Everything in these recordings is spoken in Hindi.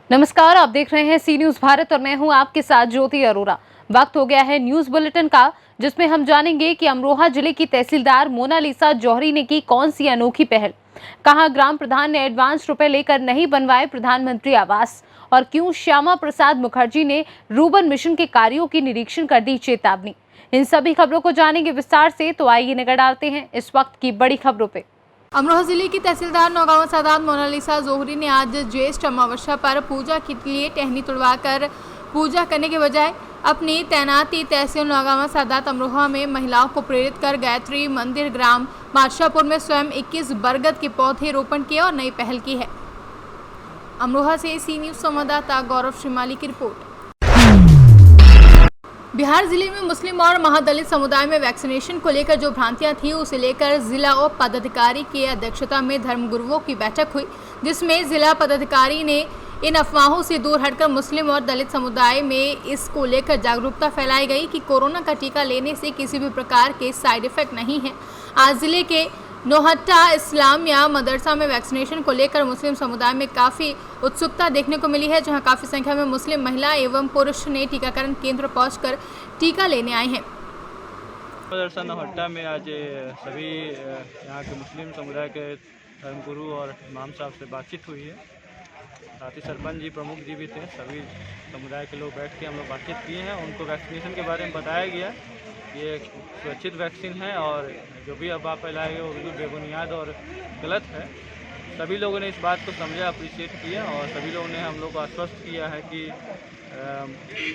नमस्कार, आप देख रहे हैं सी न्यूज भारत और मैं हूं आपके साथ ज्योति अरोरा। वक्त हो गया है न्यूज बुलेटिन का, जिसमें हम जानेंगे कि अमरोहा जिले की तहसीलदार मोनालिसा जौहरी ने की कौन सी अनोखी पहल, कहां ग्राम प्रधान ने एडवांस रुपए लेकर नहीं बनवाए प्रधानमंत्री आवास, और क्यों श्यामा प्रसाद मुखर्जी ने रूबन मिशन के कार्यों की निरीक्षण कर दी चेतावनी। इन सभी खबरों को जानेंगे विस्तार से, तो आइए नजर डालते हैं इस वक्त की बड़ी खबरों पे। अमरोहा जिले की तहसीलदार नौगांव सादात मोनालिसा जोहरी ने आज ज्येष्ठ अमावस्या पर पूजा के लिए टहनी तुड़वाकर पूजा करने के बजाय अपनी तैनाती तहसील नौगांव सादात अमरोहा में महिलाओं को प्रेरित कर गायत्री मंदिर ग्राम बादशाहपुर में स्वयं 21 बरगद के पौधे रोपण किए और नई पहल की है। अमरोहा से सी न्यूज संवाददाता गौरव श्रीमाली की रिपोर्ट। बिहार जिले में मुस्लिम और महादलित समुदाय में वैक्सीनेशन को लेकर जो भ्रांतियां थी, उसे लेकर जिला और पदाधिकारी की अध्यक्षता में धर्मगुरुओं की बैठक हुई, जिसमें जिला पदाधिकारी ने इन अफवाहों से दूर हटकर मुस्लिम और दलित समुदाय में इसको लेकर जागरूकता फैलाई गई कि कोरोना का टीका लेने से किसी भी प्रकार के साइड इफेक्ट नहीं है। आज जिले के नोहट्टा इस्लामिया मदरसा में वैक्सीनेशन को लेकर मुस्लिम समुदाय में काफ़ी उत्सुकता देखने को मिली है, जहां काफ़ी संख्या में मुस्लिम महिला एवं पुरुष ने टीकाकरण केंद्र पहुंचकर टीका लेने आए हैं। मदरसा नोहट्टा में आज सभी यहाँ के मुस्लिम समुदाय के धर्मगुरु और इमाम साहब से बातचीत हुई है। साथ ही सरपंच जी, प्रमुख जी भी थे। सभी समुदाय के लोग बैठ के हम लोग बातचीत किए हैं। उनको वैक्सीनेशन के बारे में बताया गया। ये एक सुरक्षित वैक्सीन है और जो भी अफवाह फैलाए गए वो बिल्कुल बेबुनियाद और गलत है। सभी लोगों ने इस बात को समझा, अप्रिशिएट किया और सभी लोगों ने हम लोग को आश्वस्त किया है कि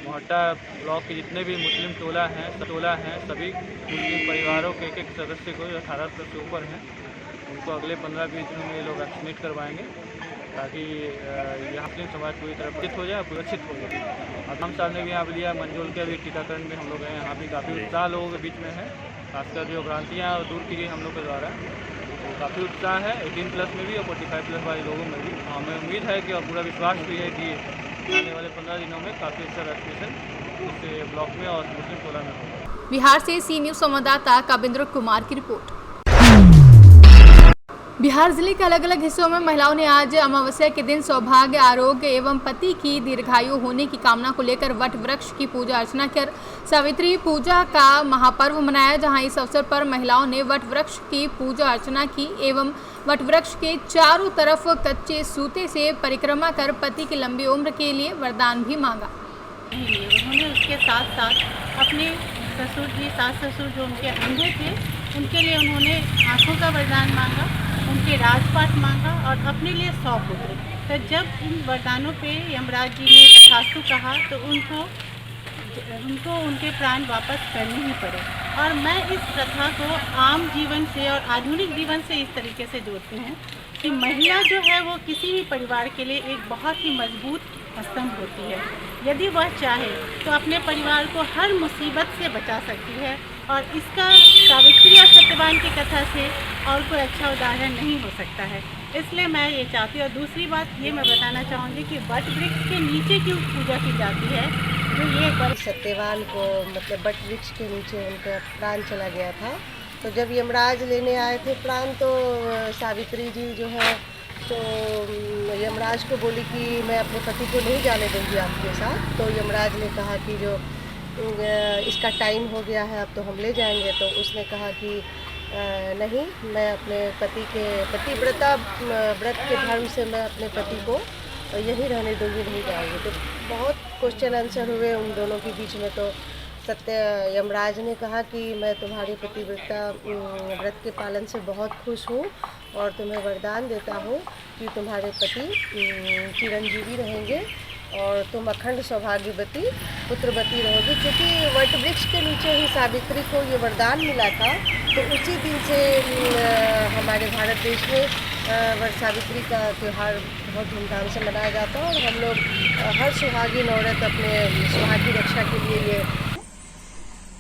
मोहट्टा ब्लॉक के जितने भी मुस्लिम टोला हैं सभी मुस्लिम परिवारों के एक सदस्य को जो 18 प्लस से ऊपर हैं, उनको अगले 15-20 दिनों में ये लोग वैक्सीनेट करवाएंगे, ताकि यहाँ मुस्लिम समाज पूरी तरह सुरक्षित हो जाए, सुरक्षित हो जाए। आजम साहब ने भी यहाँ लिया, मंजोल के भी टीकाकरण में हम लोग हैं। यहाँ भी काफ़ी उत्साह लोगों के बीच में है, खासकर जो भ्रांतियाँ दूर की गई हम लोग के द्वारा, तो काफ़ी उत्साह है 18 प्लस में भी और 45 प्लस वाले लोगों में भी। हमें उम्मीद है कि और पूरा विश्वास भी है कि आने वाले 15 दिनों में काफ़ी अच्छा वैक्सीनेशन इस ब्लॉक में और मुस्लिम टोला में होगा। बिहार से सी न्यूज संवाददाता काबिंद्र कुमार की रिपोर्ट। बिहार जिले के अलग अलग हिस्सों में महिलाओं ने आज अमावस्या के दिन सौभाग्य, आरोग्य एवं पति की दीर्घायु होने की कामना को लेकर वट वृक्ष की पूजा अर्चना कर सावित्री पूजा का महापर्व मनाया, जहां इस अवसर पर महिलाओं ने वट वृक्ष की पूजा अर्चना की एवं वट वृक्ष के चारों तरफ कच्चे सूते से परिक्रमा कर पति की लंबी उम्र के लिए वरदान भी मांगा। उन्होंने उसके साथ साथ अपने ससुर जी, सास ससुर जो उनके अंधे थे, उनके लिए उन्होंने आँखों का वरदान मांगा, उनके राजपाट मांगा और अपने लिए 100 पुत्र। तो जब इन वरदानों पे यमराज जी ने तथास्तु कहा तो उनको उनके प्राण वापस करने ही पड़े। और मैं इस प्रथा को आम जीवन से और आधुनिक जीवन से इस तरीके से जोड़ती हूँ कि महिला जो है वो किसी भी परिवार के लिए एक बहुत ही मजबूत स्तंभ होती है। यदि वह चाहे तो अपने परिवार को हर मुसीबत से बचा सकती है, और इसका सावित्री और सत्यवान की कथा से और कोई अच्छा उदाहरण नहीं हो सकता है। इसलिए मैं ये चाहती हूँ। और दूसरी बात ये मैं बताना चाहूँगी कि वट वृक्ष के नीचे क्यों पूजा की जाती है, तो ये सत्यवान को मतलब वट वृक्ष के नीचे उनका प्राण चला गया था। तो जब यमराज लेने आए थे प्राण, तो सावित्री जी जो है तो यमराज को बोली कि मैं अपने पति को नहीं जाने दूंगी आपके साथ। तो यमराज ने कहा कि जो इसका टाइम हो गया है, अब तो हम ले जाएंगे। तो उसने कहा कि नहीं, मैं अपने व्रत के धर्म से मैं अपने पति को यहीं रहने दूंगी, नहीं जाऊंगी। तो बहुत क्वेश्चन आंसर हुए उन दोनों के बीच में। तो यमराज ने कहा कि मैं तुम्हारी पतिव्रता व्रत के पालन से बहुत खुश हूँ और तुम्हें वरदान देता हूँ कि तुम्हारे पति चिरंजीवी रहेंगे और तुम अखंड सौभाग्यवती पुत्रवती रहोगी। क्योंकि वट वृक्ष के नीचे ही सावित्री को ये वरदान मिला था, तो उसी दिन से हमारे भारत देश में वट सावित्री का त्यौहार बहुत धूमधाम से मनाया जाता है। और हम लोग हर सुहागिन औरत अपने सुहाग की रक्षा के लिए ये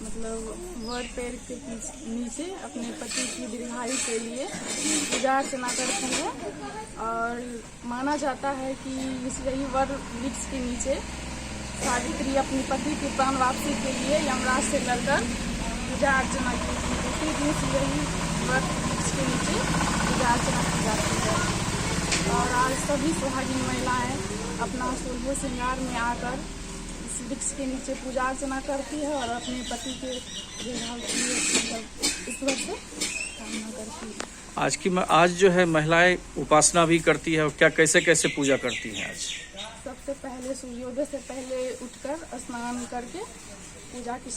वट पेड़ के नीचे अपने पति की दीर्घायु के लिए पूजा अर्चना करती है। और माना जाता है कि इस यही वट वृक्ष के नीचे सावित्री अपने पति की प्राण वापसी के लिए यमराज से लड़कर पूजा अर्चना की थी। उसी दिन से यही वट वृक्ष के नीचे पूजा अर्चना की जाती है। और आज सभी सुहागिन महिलाएं अपना सोलह श्रृंगार में आकर इस वृक्ष के नीचे पूजा अर्चना करती है और अपने पति के दीर्घायु के लिए मतलब ईश्वर से कामना करती है। आज जो है महिलाएं उपासना भी करती है और क्या कैसे कैसे पूजा करती हैं आज? सबसे पहले सूर्योदय से पहले उठकर स्नान करके पूजा की।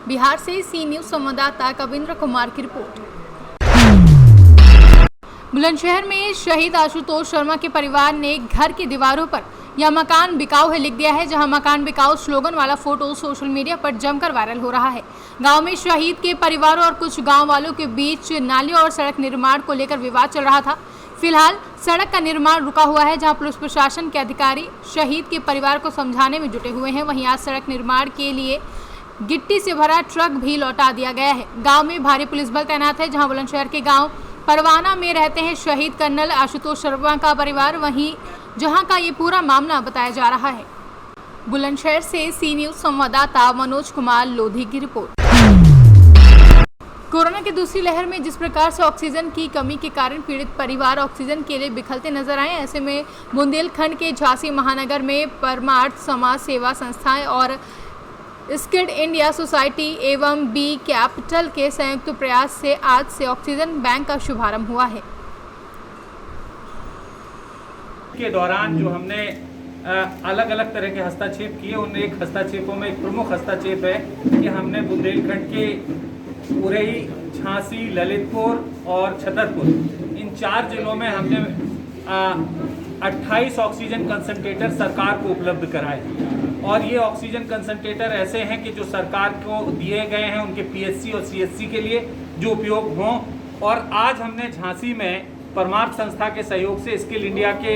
बिहार से सी न्यूज संवाददाता कविंद्र कुमार की रिपोर्ट। बुलंदशहर में शहीद आशुतोष शर्मा के परिवार ने घर की दीवारों पर यह मकान बिकाऊ है लिख दिया है, जहां मकान बिकाऊ स्लोगन वाला फोटो सोशल मीडिया पर जमकर वायरल हो रहा है। गांव में शहीद के परिवारों और कुछ गांव वालों के बीच नालियों और सड़क निर्माण को लेकर विवाद चल रहा था। फिलहाल सड़क का निर्माण रुका हुआ है, जहां पुलिस प्रशासन के अधिकारी शहीद के परिवार को समझाने में जुटे हुए हैं। वहीं आज सड़क निर्माण के लिए गिट्टी से भरा ट्रक भी लौटा दिया गया है। गाँव में भारी पुलिस बल तैनात है, जहाँ बुलंदशहर के गाँव परवाना में रहते हैं शहीद कर्नल आशुतोष शर्मा का परिवार, वहीं जहां का ये पूरा मामला बताया जा रहा है। बुलंदशहर से सी न्यूज संवाददाता मनोज कुमार लोधी की रिपोर्ट। कोरोना की दूसरी लहर में जिस प्रकार से ऑक्सीजन की कमी के कारण पीड़ित परिवार ऑक्सीजन के लिए बिखरते नजर आए, ऐसे में बुंदेलखंड के झांसी महानगर में परमार्थ समाज सेवा संस्थाएं और स्किल्ड इंडिया सोसाइटी एवं बी कैपिटल के संयुक्त प्रयास से आज से ऑक्सीजन बैंक का शुभारंभ हुआ है। के दौरान जो हमने अलग अलग तरह के हस्तक्षेप किए, उन एक हस्तक्षेपों में एक प्रमुख हस्तक्षेप है कि हमने बुंदेलखंड के उरई, झांसी, ललितपुर और छतरपुर इन 4 जिलों में हमने 28 ऑक्सीजन कंसंट्रेटर सरकार को उपलब्ध कराए। और ये ऑक्सीजन कंसंट्रेटर ऐसे हैं कि जो सरकार को दिए गए हैं उनके पीएचसी और सीएचसी के लिए जो उपयोग हों। और आज हमने झांसी में परमार्थ संस्था के सहयोग से स्किल इंडिया के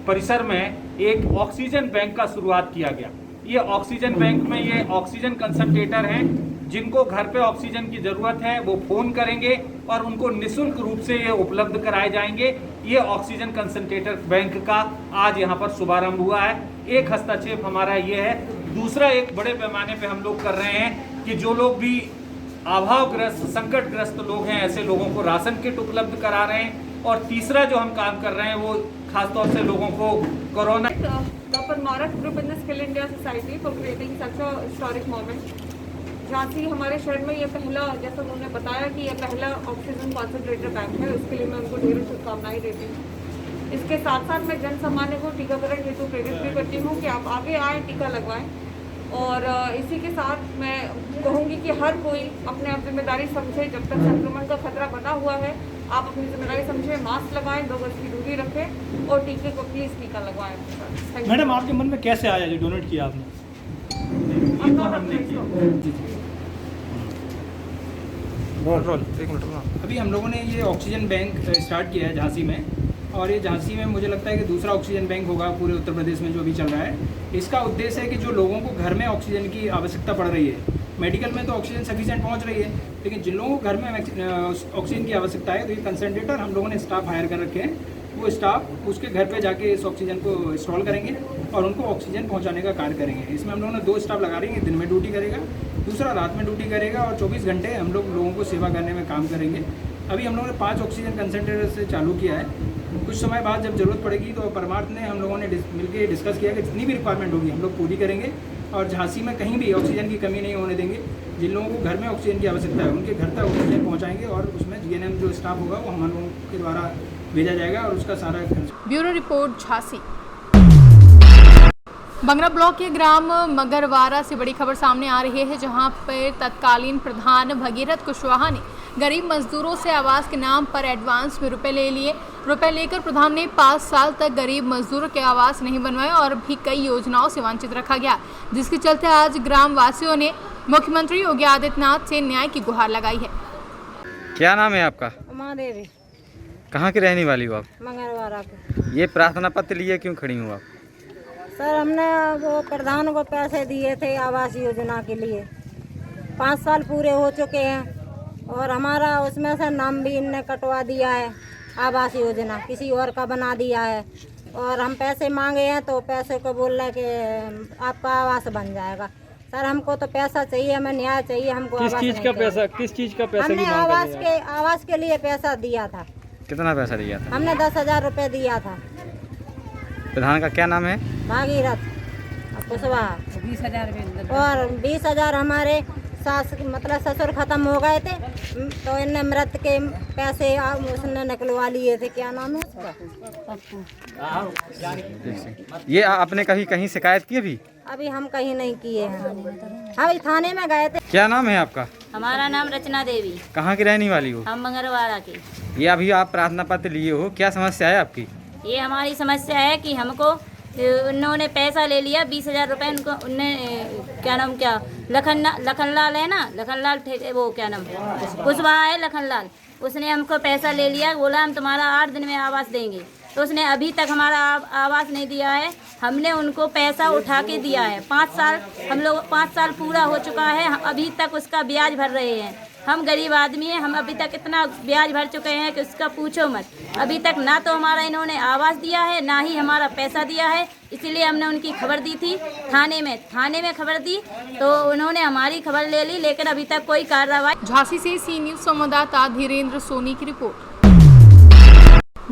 परिसर में एक ऑक्सीजन बैंक का शुरुआत किया गया। ये ऑक्सीजन बैंक में ये ऑक्सीजन कंसंट्रेटर हैं, जिनको घर पे ऑक्सीजन की ज़रूरत है वो फ़ोन करेंगे और उनको निःशुल्क रूप से ये उपलब्ध कराए जाएंगे। ये ऑक्सीजन कंसंट्रेटर बैंक का आज यहाँ पर शुभारंभ हुआ है। एक हस्तक्षेप हमारा ये है। दूसरा, एक बड़े पैमाने पे हम लोग कर रहे हैं कि जो लोग भी अभावग्रस्त, संकटग्रस्त लोग हैं, ऐसे लोगों को राशन किट उपलब्ध करा रहे हैं। और तीसरा जो हम काम कर रहे हैं वो खासतौर से लोगों को corona The Parmaarth Group in the Skill India Society for creating such a historic moment. Jhansi हमारे शहर में ये पहला, जैसा उन्होंने बताया कि ये पहला ऑक्सीजन कॉन्सेंट्रेटर बैंक है, उसके लिए मैं उनको ढेरों शुभकामनाएं देती हूँ। इसके साथ साथ मैं जन सामान्य को टीकाकरण हेतु प्रेरित भी करती हूँ कि आप आगे आएँ, टीका लगवाएं। और इसी के साथ मैं कहूँगी कि हर कोई अपने आप जिम्मेदारी समझे। जब तक संक्रमण का खतरा बना हुआ है, आप अपनी जिम्मेदारी समझे, मास्क लगाएं, 2 गज की दूरी रखें और टीके को प्लीज़ टीका लगवाएं। मैडम, आपके मन में कैसे आया जो डोनेट किया आपने? अभी हम लोगों ने ये ऑक्सीजन बैंक स्टार्ट किया है झांसी में, और ये झांसी में मुझे लगता है कि दूसरा ऑक्सीजन बैंक होगा पूरे उत्तर प्रदेश में जो अभी चल रहा है। इसका उद्देश्य है कि जो लोगों को घर में ऑक्सीजन की आवश्यकता पड़ रही है, मेडिकल में तो ऑक्सीजन सफिशिएंट पहुंच रही है, लेकिन जिन लोगों को घर में ऑक्सीजन की आवश्यकता है तो ये कंसंट्रेटर हम लोगों ने स्टाफ हायर कर रखे हैं। वो स्टाफ उसके घर पे जाके इस ऑक्सीजन को इंस्टॉल करेंगे और उनको ऑक्सीजन पहुंचाने का कार्य करेंगे। इसमें हम लोगों ने 2 स्टाफ लगा रही है, दिन में ड्यूटी करेगा, दूसरा रात में ड्यूटी करेगा, और 24 घंटे हम लोगों को सेवा करने में काम करेंगे। अभी हम लोगों ने 5 ऑक्सीजन कंसंट्रेटर से चालू किया है। कुछ समय बाद जब ज़रूरत पड़ेगी तो परमार्थ ने हम लोगों ने मिलकर डिस्कस किया कि जितनी भी रिक्वायरमेंट होगी हम लोग पूरी करेंगे, और झांसी में कहीं भी ऑक्सीजन की कमी नहीं होने देंगे। जिन लोगों को घर में ऑक्सीजन की आवश्यकता है उनके घर तक ऑक्सीजन पहुंचाएंगे, और उसमें जीएनएम जो स्टाफ होगा वो हम लोगों के द्वारा भेजा जाएगा और उसका सारा खर्च। Bureau report Jhansi. Bangra block के ग्राम मगरवारा से बड़ी खबर सामने आ रही है, जहां पर तत्कालीन प्रधान भगीरथ कुशवाहा ने गरीब मजदूरों से आवास के नाम पर एडवांस में रुपए ले लिए। रुपए लेकर प्रधान ने 5 साल तक गरीब मजदूरों के आवास नहीं बनवाए और भी कई योजनाओं से वंचित रखा गया, जिसके चलते आज ग्राम वासियों ने मुख्यमंत्री योगी आदित्यनाथ से न्याय की गुहार लगाई है। क्या नाम है आपका? उमा देवी। कहाँ की रहने वाली हो आप? मंगलवारा के। ये प्रार्थना पत्र लिए क्यों खड़ी हूँ आप? सर, हमने वो प्रधान को पैसे दिए थे आवास योजना के लिए, 5 साल पूरे हो चुके हैं और हमारा उसमें से नाम भी इनने कटवा दिया है। आवास योजना किसी और का बना दिया है, और हम पैसे मांगे हैं तो पैसे को बोल रहे कि आपका आवास बन जाएगा। सर, हमको तो पैसा चाहिए, हमें न्याय चाहिए। हमको किस चीज़ का पैसा? किस चीज़ का पैसा? हमने आवास के लिए पैसा दिया था। कितना पैसा दिया था? हमने 10,000 रुपये दिया था। प्रधान का क्या नाम है? भागीरथ कुशवाहा। 20,000 और 20,000 हमारे सास मतलब ससुर खत्म हो गए थे, तो इनने मृत के पैसे उसने निकलवा लिए थे। क्या नाम है उसका? ये आपने कभी कहीं शिकायत की अभी? अभी हम कहीं नहीं किए हैं, हम थाने में गए थे। क्या नाम है आपका? हमारा नाम रचना देवी। कहाँ की रहने वाली हो? हम मंगलवाड़ा के। ये अभी आप प्रार्थना पत्र लिए हो, क्या समस्या है आपकी? ये हमारी समस्या है कि हमको उन्होंने पैसा ले लिया 20,000 रुपये। उनको उनने क्या नाम क्या लखनलाल है ना, लखनलाल वो क्या नाम कुशवाहा है लखनलाल, उसने हमको पैसा ले लिया, बोला हम तुम्हारा 8 दिन में आवास देंगे। तो उसने अभी तक हमारा आवास नहीं दिया है। हमने उनको पैसा उठा के दिया है 5 साल, हम लोग 5 साल पूरा हो चुका है, हम अभी तक उसका ब्याज भर रहे हैं। हम गरीब आदमी हैं, हम अभी तक इतना ब्याज भर चुके हैं कि उसका पूछो मत। अभी तक ना तो हमारा इन्होंने आवास दिया है, ना ही हमारा पैसा दिया है। इसीलिए हमने उनकी खबर दी थी थाने में खबर दी, तो उन्होंने हमारी खबर ले ली, लेकिन अभी तक कोई कार्रवाई। झांसी से सी न्यूज़ संवाददाता धीरेन्द्र सोनी की रिपोर्ट।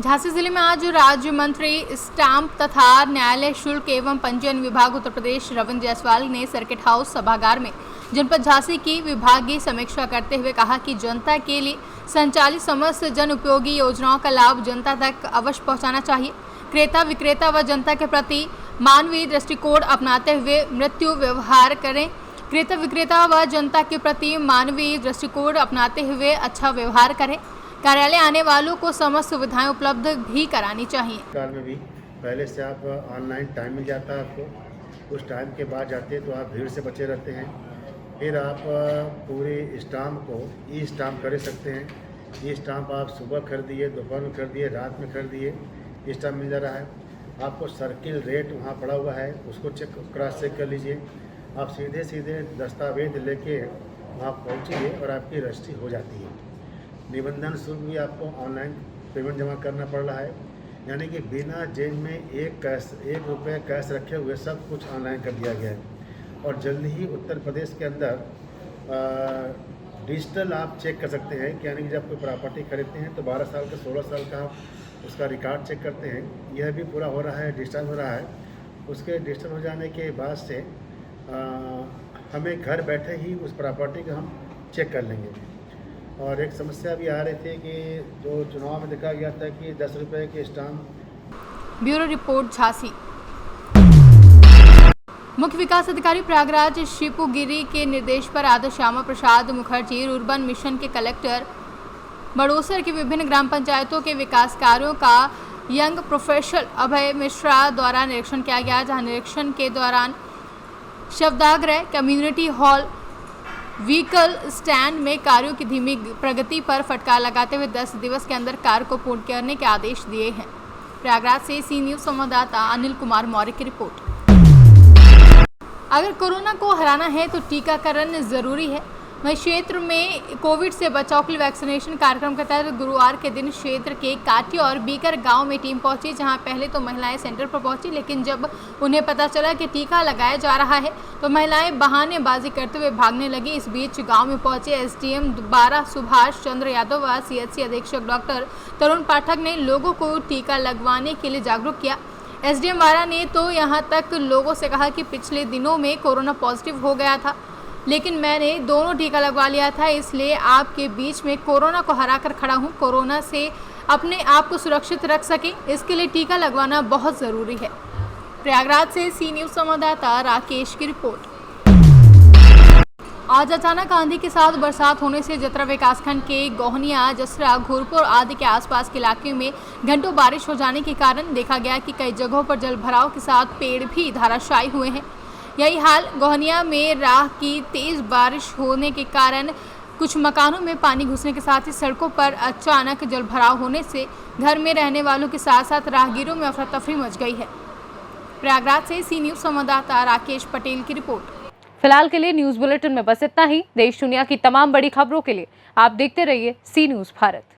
झांसी जिले में आज राज्य मंत्री स्टाम्प तथा न्यायालय शुल्क एवं पंजीयन विभाग उत्तर प्रदेश रविंद्र जायसवाल ने सर्किट हाउस सभागार में जनपद झांसी की विभागीय समीक्षा करते हुए कहा कि जनता के लिए संचालित समस्त जन उपयोगी योजनाओं का लाभ जनता तक अवश्य पहुंचाना चाहिए। क्रेता विक्रेता व जनता के प्रति मानवीय दृष्टिकोण अपनाते हुए मृत्यु व्यवहार करें। क्रेता विक्रेता व जनता के प्रति मानवीय दृष्टिकोण अपनाते हुए अच्छा व्यवहार करें। कार्यालय आने वालों को समस्त सुविधाएं उपलब्ध भी करानी चाहिए। काल में भी पहले से आप ऑनलाइन टाइम मिल जाता है आपको, उस टाइम के बाद जाते हैं तो आप भीड़ से बचे रहते हैं। फिर आप पूरे स्टाम्प को ई स्टाम्प कर सकते हैं। ये स्टाम्प आप सुबह खरीदिए, दोपहर में खरीदिए, रात में खरीदिए, स्टाम्प मिल जा रहा है आपको। सर्किल रेट वहाँ पड़ा हुआ है, उसको क्रॉस चेक कर लीजिए। आप सीधे सीधे दस्तावेज लेके वहाँ पहुँचिए और आपकी रजिस्ट्री हो जाती है। निबंधन शुल्क भी आपको ऑनलाइन पेमेंट जमा करना पड़ रहा है, यानी कि बिना जेब में एक रुपये कैश रखे हुए सब कुछ ऑनलाइन कर दिया गया है। और जल्दी ही उत्तर प्रदेश के अंदर डिजिटल आप चेक कर सकते हैं, यानी कि जब कोई प्रॉपर्टी खरीदते हैं तो 12 साल का 16 साल का आप उसका रिकॉर्ड चेक करते हैं। यह भी पूरा हो रहा है, डिजिटल हो रहा है। उसके डिजिटल हो जाने के बाद से हमें घर बैठे ही उस प्रॉपर्टी को हम चेक कर लेंगे। और एक समस्या भी आ रही थी कि जो चुनाव में देखा गया था कि 10 रुपये के स्टाम्प। Bureau report Jhansi. मुख्य विकास अधिकारी प्रयागराज शिपू गिरी के निर्देश पर आदर्श श्यामा प्रसाद मुखर्जी रुर्बन मिशन के कलेक्टर बड़ोसर की विभिन्न ग्राम पंचायतों के विकास कार्यों का यंग प्रोफेशनल अभय मिश्रा द्वारा निरीक्षण किया गया, जहां निरीक्षण के दौरान शवदागृह, कम्युनिटी हॉल, व्हीकल स्टैंड में कार्यों की धीमी प्रगति पर फटकार लगाते हुए 10 दिवस के अंदर कार्य को पूर्ण करने के आदेश दिए हैं। प्रयागराज से सी न्यूज़ संवाददाता अनिल कुमार मौर्य की रिपोर्ट। अगर कोरोना को हराना है तो टीकाकरण जरूरी है। वहीं क्षेत्र में कोविड से बचाव के लिए वैक्सीनेशन कार्यक्रम के तहत गुरुवार के दिन क्षेत्र के काटी और बीकर गांव में टीम पहुंची, जहां पहले तो महिलाएं सेंटर पर पहुंची, लेकिन जब उन्हें पता चला कि टीका लगाया जा रहा है तो महिलाएं बहानेबाजी करते हुए भागने लगी। इस बीच गांव में पहुंचे एसडीएम 12 सुभाष चंद्र यादव व सीएचसी अधीक्षक डॉक्टर तरुण पाठक ने लोगों को टीका लगवाने के लिए जागरूक किया। एसडीएम 12 ने तो यहां तक लोगों से कहा कि पिछले दिनों में कोरोना पॉजिटिव हो गया था, लेकिन मैंने दोनों टीका लगवा लिया था, इसलिए आपके बीच में कोरोना को हरा कर खड़ा हूं। कोरोना से अपने आप को सुरक्षित रख सकें, इसके लिए टीका लगवाना बहुत ज़रूरी है। प्रयागराज से सी न्यूज़ संवाददाता राकेश की रिपोर्ट। आज अचानक आंधी के साथ बरसात होने से जतरा विकासखंड के गोहनिया, जसरा, घोरपुर आदि के आसपास के इलाके में घंटों बारिश हो जाने के कारण देखा गया कि कई जगहों पर जल भराव के साथ पेड़ भी धराशायी हुए हैं। यही हाल गोहनिया में राह की तेज बारिश होने के कारण कुछ मकानों में पानी घुसने के साथ ही सड़कों पर अचानक जल भराव होने से घर में रहने वालों के साथ साथ राहगीरों में अफरा तफरी मच गई है। प्रयागराज से सी न्यूज़ संवाददाता राकेश पटेल की रिपोर्ट। फिलहाल के लिए न्यूज़ बुलेटिन में बस इतना ही। देश दुनिया की तमाम बड़ी खबरों के लिए आप देखते रहिए सी न्यूज़ भारत।